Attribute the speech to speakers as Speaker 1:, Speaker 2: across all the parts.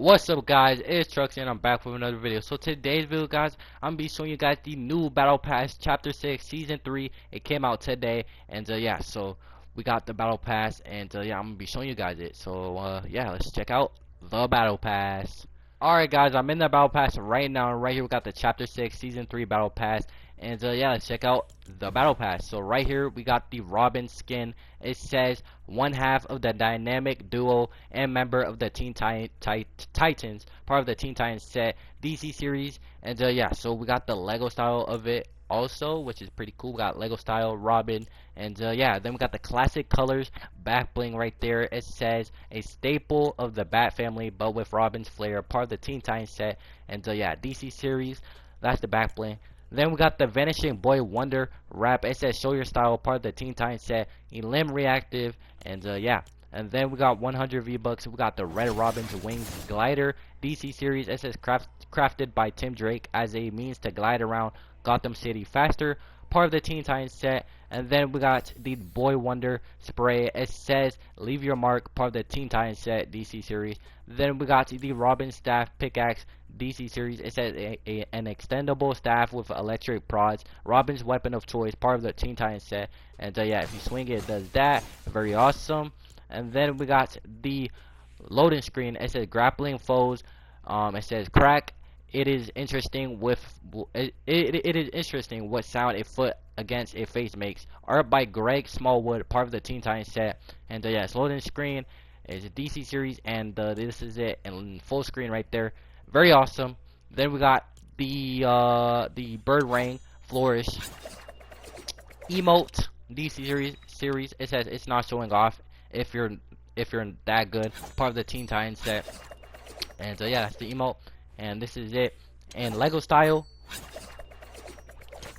Speaker 1: What's up, guys? It's Truxxy and I'm back with another video. So today's video, guys, I'm gonna be showing you guys the new Battle Pass Chapter 6 Season 3. It came out today, and yeah, so we got the Battle Pass, and yeah, I'm gonna be showing you guys it. So yeah, let's check out the Battle Pass. Alright, guys, I'm in the Battle Pass right now, and right here we got the Chapter 6 Season 3 Battle Pass, and yeah, let's check out the Battle Pass. So right here we got the Robin skin. It says one half of the dynamic duo and member of the Titans, part of the Teen Titans set DC series, and yeah, so we got the Lego style of it also, which is pretty cool. We got Lego style Robin, and yeah, then we got the classic colors back bling right there. It says a staple of the Bat family, but with Robin's flair, part of the Teen Titans set, and yeah, DC series. That's the back bling. Then we got the Vanishing Boy Wonder wrap. It says show your style, part of the Teen Titans set, Elim reactive, and yeah. And then we got 100 V-Bucks. We got the Red Robin's Wings Glider DC series. It says crafted by Tim Drake as a means to glide around Gotham City faster, part of the Teen Titans set. And then we got the Boy Wonder spray. It says leave your mark, part of the Teen Titans set DC series. Then we got the Robin staff pickaxe DC series. It says an extendable staff with electric prods, Robin's weapon of choice, part of the Teen Titans set. And yeah, if you swing it, it does that. Very awesome. And then we got the loading screen. It says grappling foes. It says crack. It is interesting with it is interesting what sound a foot against a face makes. Art by Greg Smallwood, part of the Teen Titans set. And yeah, it's loading screen. It's a DC series, and this is it in full screen right there. Very awesome. Then we got the Bird Ring Flourish emote DC series. It says it's not showing off if you're that good, part of the Teen Titans set. And yeah, that's the emote, and this is it in Lego style.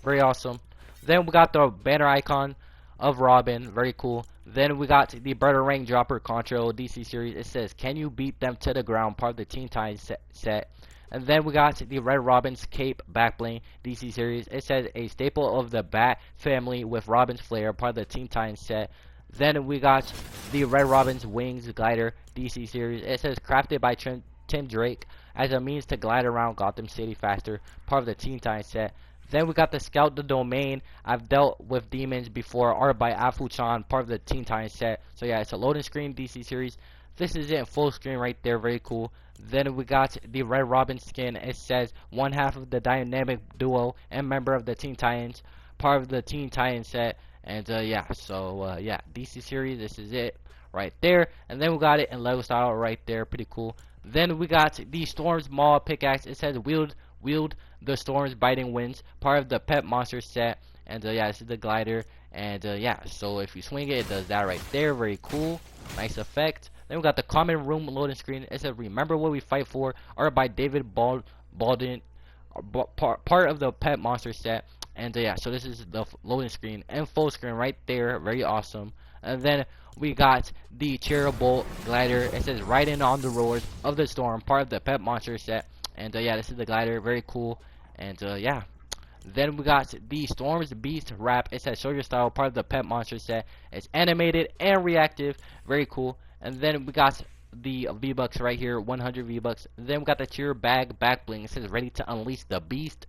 Speaker 1: Very awesome. Then we got the banner icon of Robin, very cool. Then we got the Bird Ring Dropper Control DC series. It says can you beat them to the ground, part of the Teen Titans set. And then we got the Red Robin's Cape back bling DC series. It says a staple of the Bat family with Robin's flair, part of the Teen Titans set. Then we got the Red Robin's Wings Glider DC series. It says crafted by Tim Drake as a means to glide around Gotham City faster, part of the Teen Titans set. Then we got the Scout the Domain. I've dealt with demons before, art by Afu-chan, part of the Teen Titans set. So yeah, it's a loading screen DC series. This is it in full screen right there, very cool. Then we got the Red Robin skin. It says one half of the dynamic duo and member of the Teen Titans, part of the Teen Titans set. And yeah, so yeah, DC series, this is it right there. And then we got it in Lego style right there, pretty cool. Then we got the Storm's Maw pickaxe. It says wield the Storm's biting winds, part of the Pet Monster set. And yeah, this is the glider. And yeah, so if you swing it, it does that right there, very cool, nice effect. Then we got the common room loading screen. It says remember what we fight for, art by David Baldwin, part of the Pet Monster set. And yeah, so this is the loading screen and full screen right there, very awesome. And then we got the Cherubbolt glider. It says riding on the roars of the storm, part of the Pet Monster set. And yeah, this is the glider, very cool. And yeah, then we got the Storm's Beast wrap. It says show your style, part of the Pet Monster set. It's animated and reactive, very cool. And then we got the V-Bucks right here, 100 V-Bucks. Then we got the Cheer Bag back bling. It says ready to unleash the beast.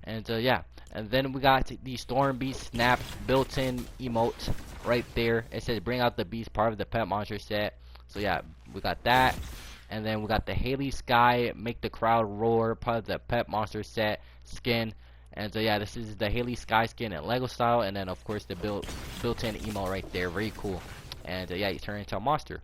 Speaker 1: And yeah, and then we got the Storm Beast Snap built-in emote right there. It says bring out the beast, part of the Pet Monster set. So yeah, we got that. And then we got the Haley Sky make the crowd roar, part of the Pet Monster set skin. And so yeah, this is the Haley Sky skin in Lego style. And then of course the built-in emote right there, very cool. And yeah, you turn into a monster.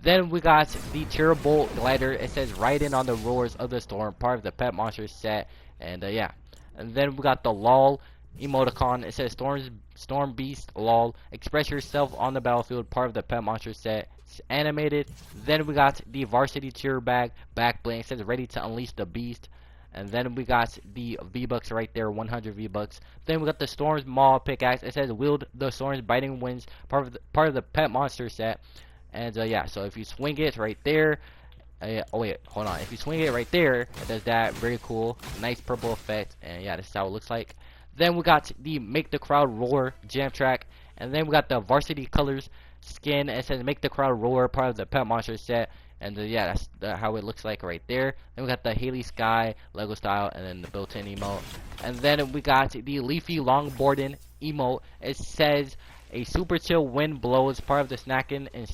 Speaker 1: Then we got the Cherubbolt glider. It says riding on the roars of the storm, part of the Pet Monster set. And yeah. And then we got the LOL emoticon. It says Storm Beast LOL. Express yourself on the battlefield, part of the Pet Monster set. It's animated. Then we got the Varsity Cheer Bag back bling. It says ready to unleash the beast. And then we got the V-Bucks right there, 100 V-Bucks. Then we got the Storm's Maw pickaxe. It says wield the Storm's biting winds, part of the Pet Monster set. And yeah, so if you swing it right there. Oh wait, hold on. If you swing it right there, it does that. Very cool, nice purple effect. And yeah, this is how it looks like. Then we got the make the crowd roar jam track. And then we got the Varsity Colors skin. It says make the crowd roar, part of the Pet Monster set. And yeah, that's how it looks like right there. Then we got the Haley Sky Lego style, and then the built-in emote. And then we got the Leafy Longboarding emote. It says a super chill wind blows, part of the snacking and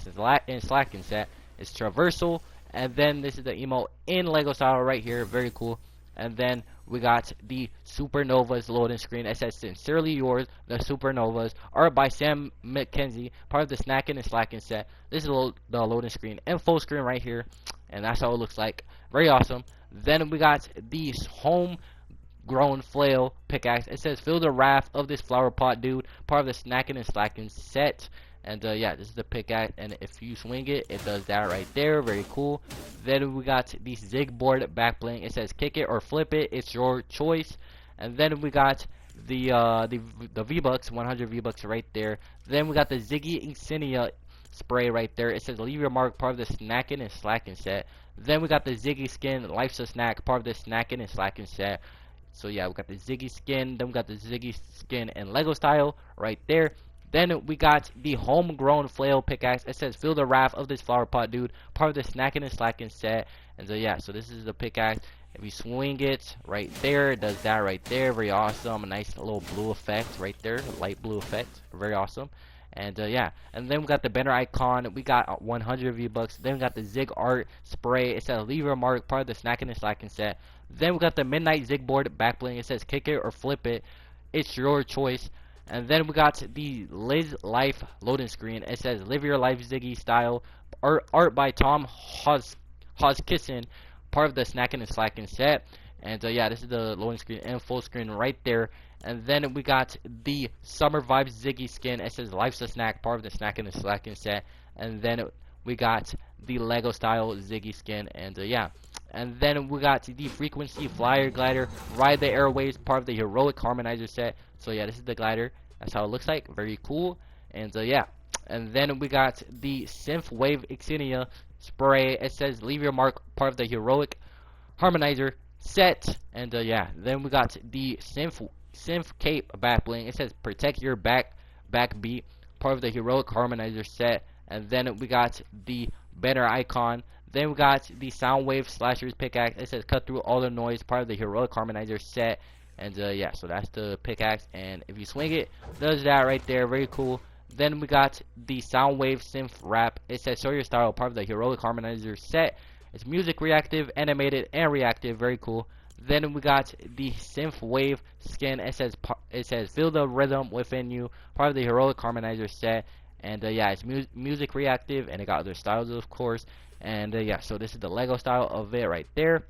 Speaker 1: slacking set. It's traversal. And then this is the emote in Lego style right here. Very cool. And then we got the Supernovas loading screen. It says sincerely yours, the Supernovas, art by Sam McKenzie, part of the snacking and slacking set. This is the loading screen and full screen right here, and that's how it looks like. Very awesome. Then we got the homegrown flail pickaxe. It says fill the raft of this flower pot, dude, part of the snacking and slacking set. And yeah, this is the pickaxe, and if you swing it, it does that right there. Very cool. Then we got the zig board back bling. It says kick it or flip it. It's your choice. And then we got the V-Bucks, 100 V-Bucks right there. Then we got the Ziggy Insignia spray right there. It says leave your mark, part of the snacking and slacking set. Then we got the Ziggy skin, life's a snack, part of the snacking and slacking set. So yeah, we got the Ziggy skin. Then we got the Ziggy skin and Lego style right there. Then we got the homegrown flail pickaxe. It says fill the raft of this flower pot, dude, part of the snacking and slacking set. And so yeah, so this is the pickaxe. If you swing it right there, it does that right there. Very awesome. A nice little blue effect right there, light blue effect. Very awesome. And yeah, and then we got the banner icon. We got 100 V-Bucks. Then we got the Zig art spray. It says leave your mark, part of the snacking and slacking set. Then we got the midnight Zig board back bling. It says kick it or flip it. It's your choice. And then we got the Liz Life loading screen. It says live your life Ziggy style. Art by Tom Hoskisson, part of the snacking and slacking set. And yeah, this is the loading screen and full screen right there. And then we got the Summer Vibes Ziggy skin. It says life's a snack, part of the snacking and slacking set. And then we got the Lego style Ziggy skin. And yeah. And then we got the Frequency Flyer Glider, Ride the Airways, part of the Heroic Harmonizer set. So yeah, this is the glider. That's how it looks like. Very cool. And yeah. And then we got the Synth Wave Insignia spray. It says leave your mark, part of the Heroic Harmonizer set. And yeah. Then we got the Synth Cape back bling. It says protect your backbeat, part of the Heroic Harmonizer set. And then we got the banner icon. Then we got the Soundwave Slashers pickaxe. It says cut through all the noise, part of the Heroic Harmonizer set. And yeah, so that's the pickaxe. And if you swing it, does that right there. Very cool. Then we got the Soundwave Synth Wrap. It says show your style, part of the Heroic Harmonizer set. It's music reactive, animated, and reactive. Very cool. Then we got the Synth Wave skin. It says feel the rhythm within you, part of the Heroic Harmonizer set. And yeah, it's music reactive, and it got other styles, of course. And yeah, so this is the Lego style of it right there.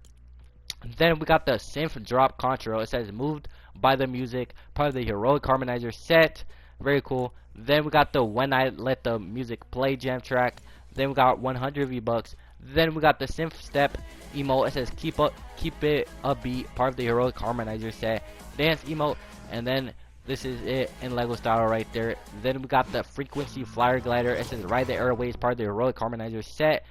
Speaker 1: Then we got the Synth Drop Contra. It says moved by the music, part of the Heroic Harmonizer set. Very cool. Then we got the When I Let the Music Play jam track. Then we got 100 V-Bucks. Then we got the Synth Step emote. It says keep it upbeat, part of the Heroic Harmonizer set. Dance emote. And then this is it in Lego style right there. Then we got the Frequency Flyer Glider. It says ride the airways, part of the Heroic Harmonizer set.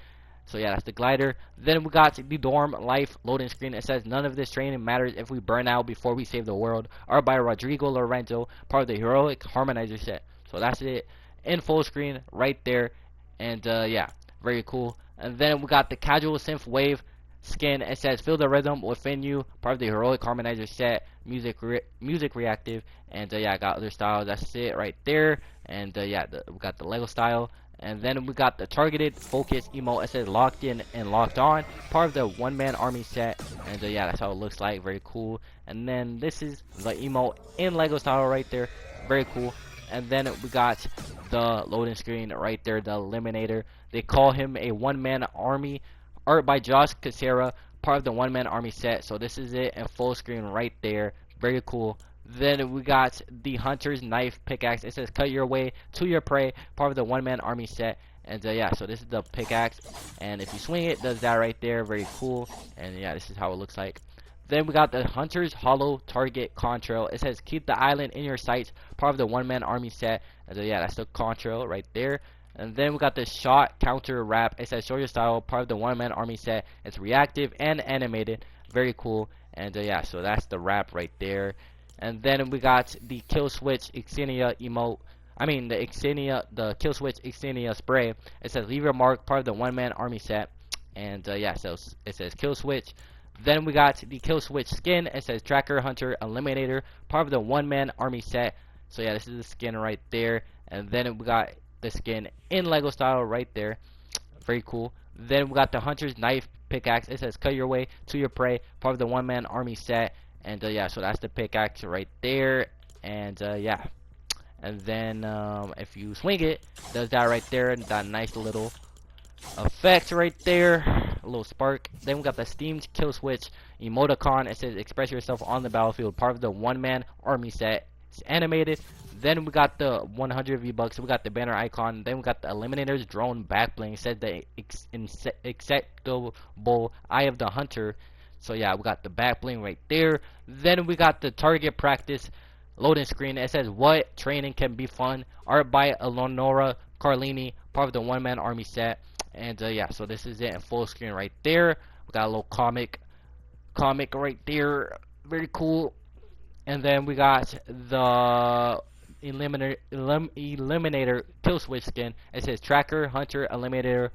Speaker 1: So yeah, that's the glider. Then we got the Dorm Life loading screen. It says none of this training matters if we burn out before we save the world. Art by Rodrigo Lorenzo, part of the Heroic Harmonizer set. So that's it in full screen right there. And yeah, very cool. And then we got the Casual Synth Wave skin. It says feel the rhythm within you, part of the Heroic Harmonizer set. Music reactive. And yeah, I got other styles. That's it right there. And yeah, we got the Lego style. And then we got the Targeted Focus emote. It says locked in and locked on, part of the one-man army set. And yeah, that's how it looks like. Very cool. And then this is the emote in Lego style right there. Very cool. And then we got the loading screen right there, the Eliminator. They call him a one-man army. Art by Josh Casera, part of the one-man army set. So this is it in full screen right there. Very cool. Then we got the Hunter's Knife pickaxe. It says cut your way to your prey, part of the one-man army set. And yeah, so this is the pickaxe. And if you swing it, does that right there. Very cool. And yeah, this is how it looks like. Then we got the Hunter's Hollow Target Contrail. It says keep the island in your sights, part of the one-man army set. And yeah, that's the contrail right there. And then we got the Shot Counter Wrap. It says show your style, part of the one-man army set. It's reactive and animated. Very cool. And yeah, so that's the wrap right there. And then we got the Kill Switch Insignia emote. The Kill Switch Insignia spray. It says leave your mark, part of the one-man army set. And yeah, so it says kill switch. Then we got the kill switch skin. It says tracker, hunter, eliminator, part of the one-man army set. So yeah, this is the skin right there. And then we got the skin in Lego style right there. Very cool. Then we got the hunter's knife pickaxe. It says cut your way to your prey, part of the one-man army set. And yeah, so that's the pickaxe right there. And yeah, and then if you swing it, does that right there, and that nice little effect right there, a little spark. Then we got the steamed kill switch emoticon. It says express yourself on the battlefield, part of the one-man army set. It's animated. Then we got the 100 V-Bucks. We got the banner icon. Then we got the eliminator's drone back bling. It says the acceptable eye of the hunter. So yeah, we got the back bling right there. Then we got the target practice loading screen. It says what training can be fun. Art by Eleonora Carlini, part of the one-man army set. And yeah, so this is it in full screen right there. We got a little comic right there, very cool. And then we got the eliminator kill switch skin. It says tracker, hunter, eliminator,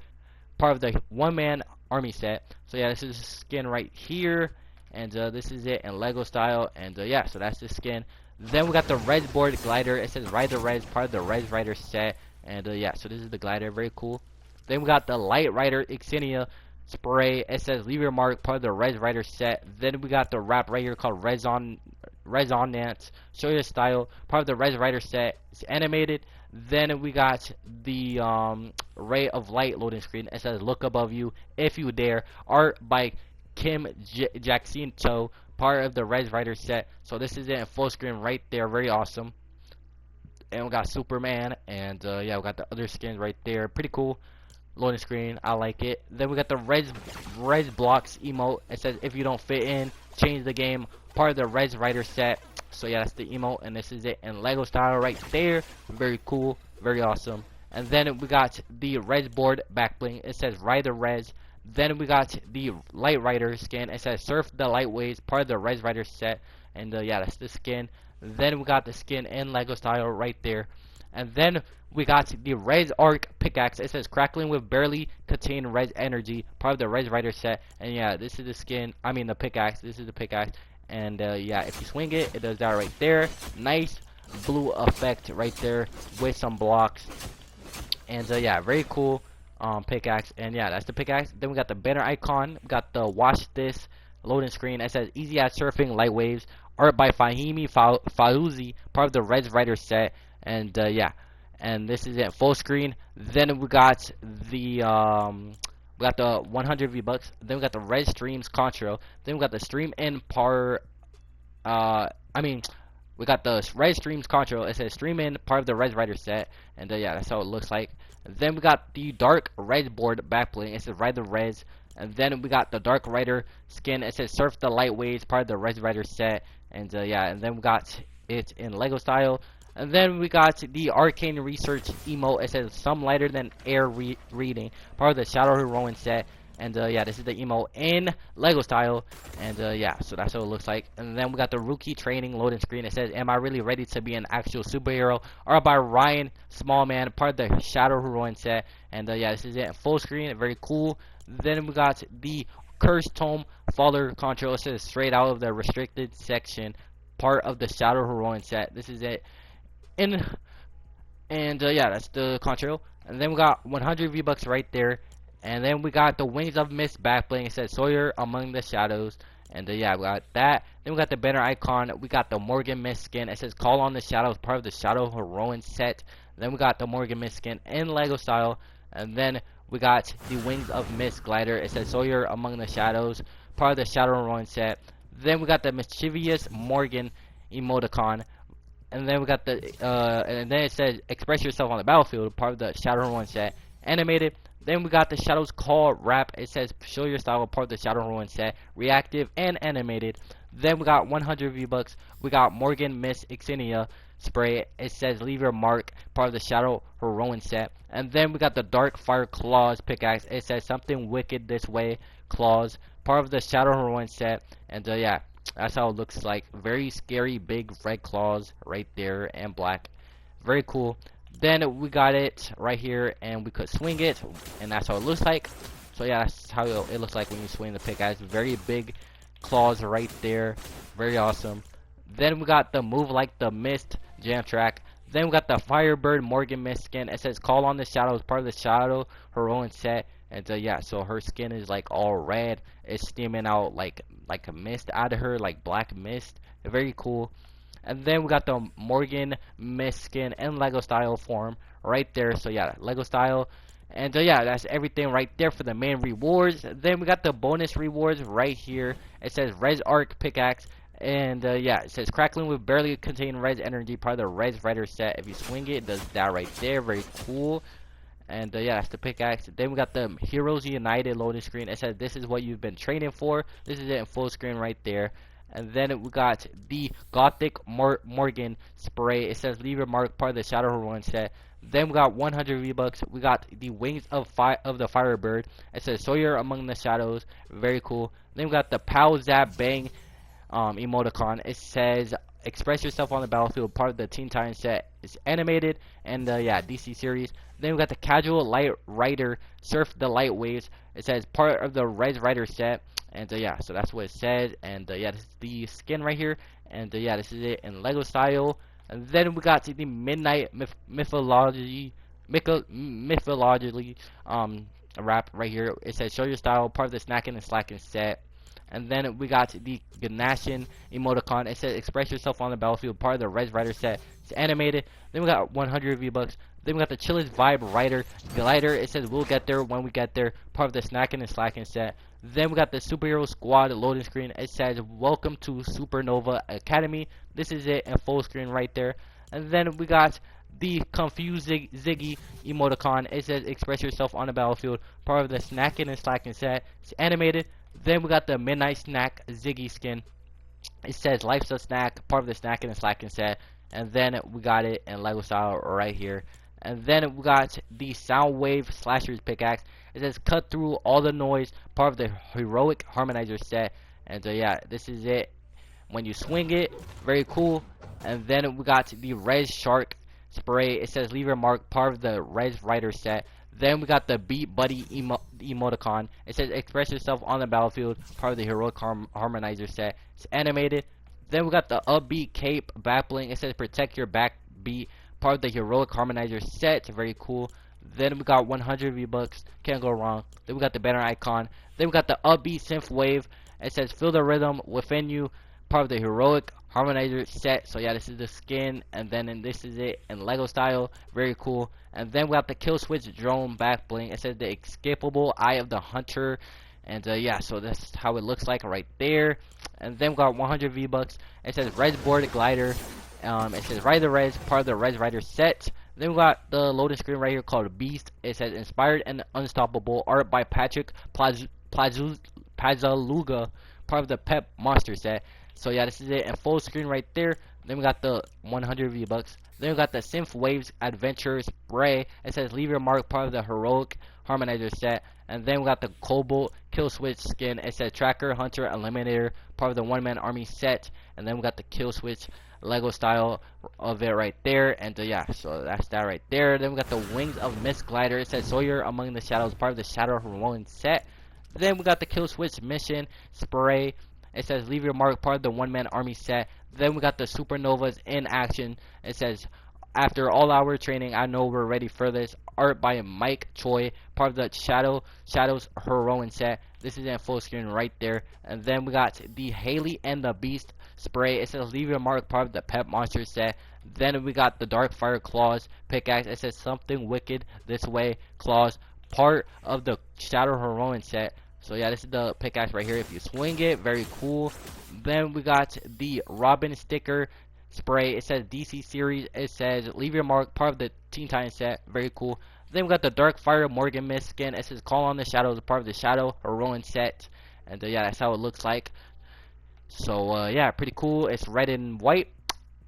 Speaker 1: part of the one-man army set. So yeah, this is the skin right here, and this is it in Lego style. And yeah, so that's the skin. Then we got the res board glider. It says ride the res, part of the res rider set. And yeah, so this is the glider, very cool. Then we got the light rider Xenia spray. It says leave your mark, part of the res rider set. Then we got the wrap right here called resonance, show your style, part of the res rider set. It's animated. Then we got the ray of light loading screen. It says look above you if you dare, art by Kim Jacinto, part of the res rider set. So this is it in full screen right there, very awesome. And we got Superman, and yeah, we got the other skins right there, pretty cool loading screen, I like it. Then we got the res blocks emote. It says if you don't fit in, change the game, part of the res rider set. So yeah, that's the emote, and this is it in Lego style right there, very cool, very awesome. And then we got the res board back bling. It says ride the res. Then we got the light rider skin. It says surf the light waves, part of the res rider set. And yeah, that's the skin. Then we got the skin in Lego style right there. And then we got the res arc pickaxe. It says crackling with barely contained res energy, part of the res rider set. And yeah, this is the skin, I mean the pickaxe. This is the pickaxe. And yeah, if you swing it, it does that right there. Nice blue effect right there with some blocks. And yeah, very cool pickaxe. And yeah, that's the pickaxe. Then we got the banner icon. We got the watch this loading screen. It says easy at surfing light waves, art by Fahimi Fauzi, part of the res rider set. And yeah, and this is it full screen. Then we got the 100 V-Bucks. Then we got the red streams contra. Then we got the stream in part we got the red streams contra. It says stream in, part of the res rider set. And yeah, that's how it looks like. And then we got the dark res board back bling. It says ride the res. And then we got the dark rider skin. It says surf the light waves, part of the res rider set. And yeah, and then we got it in Lego style. And then we got the arcane research emote. It says some lighter than air reading, part of the shadow heroine set. And yeah, this is the emote in Lego style. And yeah, so that's what it looks like. And then we got the rookie training loading screen. It says am I really ready to be an actual superhero, art by Ryan Smallman, part of the shadow heroine set. And yeah, this is it in full screen, very cool. Then we got the cursed tome follower control. It says straight out of the restricted section, part of the shadow heroine set. This is it in, and yeah, that's the control. And then we got 100 V-Bucks right there. And then we got the wings of mist back bling. It says Sawyer among the shadows. And yeah, we got that. Then we got the banner icon. We got the Morgan Mist skin. It says call on the shadows, part of the shadow heroine set. Then we got the Morgan Mist skin in Lego style. And then we got the wings of mist glider. It says Sawyer among the shadows, part of the shadow heroine set. Then we got the mischievous Morgan emoticon. And then we got the and then it says express yourself on the battlefield, part of the shadow heroine set, animated. Then we got the Shadows Call wrap. It says show your style, part of the shadow heroine set, reactive and animated. Then we got 100 V-Bucks. We got Morgan Miss Xenia spray. It says leave your mark, part of the shadow heroine set. And then we got the Dark Fire Claws pickaxe. It says something wicked this way, claws, part of the shadow heroine set. And yeah, that's how it looks like. Very scary big red claws right there and black, very cool. Then we got it right here and we could swing it, and that's how it looks like. So yeah, that's how it looks like when you swing the pickaxe. Very big claws right there, very awesome. Then we got the move like the mist jam track. Then we got the Firebird Morgan Mist skin. It says call on the shadow as part of the shadow heroine set. And yeah, so her skin is like all red. It's steaming out like a mist out of her, like black mist. Very cool. And then we got the Morgan Mist skin in Lego style form right there. So yeah, Lego style. And yeah, that's everything right there for the main rewards. Then we got the bonus rewards right here. It says Res Arc Pickaxe. And yeah, it says crackling with barely contained res energy, part of the res rider set. If you swing it, it does that right there. Very cool. And yeah, that's the pickaxe. Then we got the Heroes United loading screen. It says this is what you've been training for. This is it in full screen right there. And then we got the Gothic Morgan spray. It says leave your mark, part of the Shadow Heroine set. Then we got 100 V-Bucks. We got the Wings of the Firebird. It says Sawyer among the shadows. Very cool. Then we got the Pow Zap Bang emoticon. It says express yourself on the battlefield, part of the Teen Titans set. It's animated, and yeah, DC series. Then we got the casual light rider surf the light waves. It says part of the Res Rider set. And yeah, so that's what it says. And yeah, this is the skin right here. And yeah, this is it in Lego style. And then we got the Midnight mythology wrap right here. It says show your style, part of the snacking and slacking set. And then we got the Ganashin emoticon. It says express yourself on the battlefield, part of the Res Rider set. It's animated. Then we got 100 V-Bucks. Then we got the Chillest Vibe Rider Glider. It says we'll get there when we get there, part of the snacking and slacking set. Then we got the Superhero Squad loading screen. It says welcome to Supernova Academy. This is it in full screen right there. And then we got the Confused Ziggy emoticon. It says express yourself on the battlefield, part of the snacking and slacking set. It's animated. Then we got the Midnight Snack Ziggy skin. It says life's a snack, part of the snacking and slacking set. And then we got it in Lego style right here. And then we got the Soundwave Slashers pickaxe. It says cut through all the noise, part of the Heroic Harmonizer set. And yeah, this is it when you swing it. Very cool. And then we got the Res Shark spray. It says leave your mark, part of the Res Rider set. Then we got the Beat Buddy emoticon. It says express yourself on the battlefield, part of the Heroic Harmonizer set. It's animated. Then we got the Upbeat Cape back bling. It says protect your back beat, part of the Heroic Harmonizer set. Very cool. Then we got 100 V-Bucks. Can't go wrong. Then we got the banner icon. Then we got the Upbeat Synth Wave. It says feel the rhythm within you, part of the Heroic Harmonizer set. So yeah, this is the skin. And then this is it in Lego style. Very cool. And then we got the Kill Switch drone back bling. It says the escapable eye of the hunter. And yeah, so that's how it looks like right there. And then we got 100 V-Bucks. It says Res Board Glider. It says Ride the Res, part of the Res Rider set. Then we got the loading screen right here called Beast. It says inspired and unstoppable, art by Patrick Pazzaluga, part of the Pep Monster set. So yeah, this is it in full screen right there. Then we got the 100 V-Bucks. Then we got the Synth Waves Adventure Spray. It says leave your mark, part of the Heroic Harmonizer set. And then we got the Cobalt Kill Switch skin. It says Tracker, Hunter, Eliminator, part of the One Man Army set. And then we got the Kill Switch Lego style of it right there. And yeah, so that's that right there. Then we got the Wings of Mist Glider. It says Sawyer among the shadows, part of the Shadow Heroine set. Then we got the Kill Switch Mission Spray. It says leave your mark, part of the One Man Army set. Then we got the Supernovas in action. It says after all our training, I know we're ready for this. Art by Mike Choi, part of the Shadows Heroine set. This is in full screen right there. And then we got the Haley and the Beast spray. It says leave your mark, part of the Pep Monster set. Then we got the Dark Fire Claws pickaxe. It says something wicked this way claws, part of the Shadow Heroine set. So yeah, this is the pickaxe right here. If you swing it, very cool. Then we got the Robin sticker spray. It says DC series. It says leave your mark, part of the Teen Titans set. Very cool. Then we got the Dark Fire Morgan Mist skin. It says call on the shadows, part of the Shadow Heroine set. And yeah, that's how it looks like. So yeah, pretty cool. It's red and white,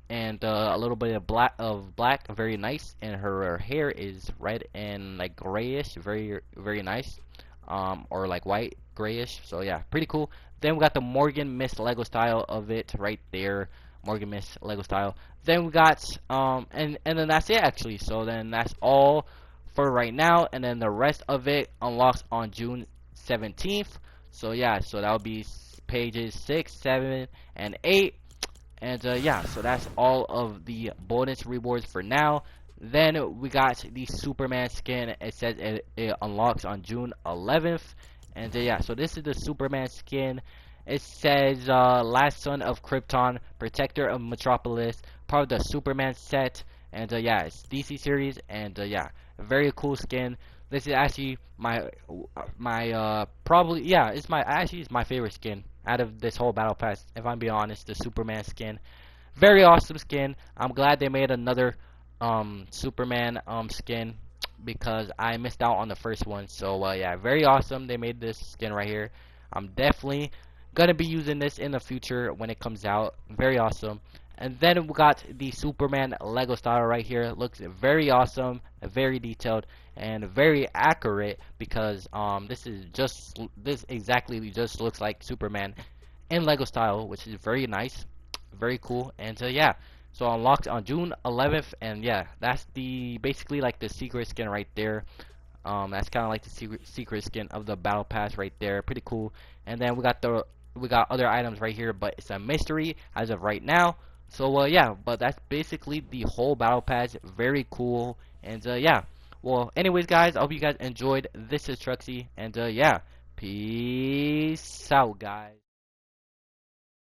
Speaker 1: and a little bit of black. Very nice. And her hair is red and like grayish. Very nice. Or like white grayish. So yeah, pretty cool. Then we got the Morgan Mist Lego style of it right there. Morgan Mist Lego style. Then we got and then that's it actually. So then that's all for right now, and then the rest of it unlocks on June 17th. So yeah, so that'll be pages 6, 7, and 8. And yeah, so that's all of the bonus rewards for now. Then we got the Superman skin. It says it unlocks on June 11th. And yeah, so this is the Superman skin. It says last son of Krypton, protector of Metropolis, part of the Superman set. And yeah, it's DC series. And yeah, very cool skin. This is actually my probably, yeah, it's my favorite skin out of this whole battle pass, if I'm being honest. The Superman skin, very awesome skin. I'm glad they made another Superman skin, because I missed out on the first one. So yeah, very awesome. They made this skin right here. I'm definitely gonna be using this in the future when it comes out. Very awesome. And then we got the Superman Lego style right here. It looks very awesome, very detailed, and very accurate, because this exactly just looks like Superman in Lego style, which is very nice, very cool. And yeah, so unlocked on June 11th. And yeah, that's the basically like the secret skin right there. That's kind of like the secret skin of the battle pass right there. Pretty cool. And then we got other items right here, but it's a mystery as of right now. So yeah, but that's basically the whole battle pass. Very cool. And yeah, well, anyways guys, I hope you guys enjoyed. This is Truxxy, and yeah, peace out guys.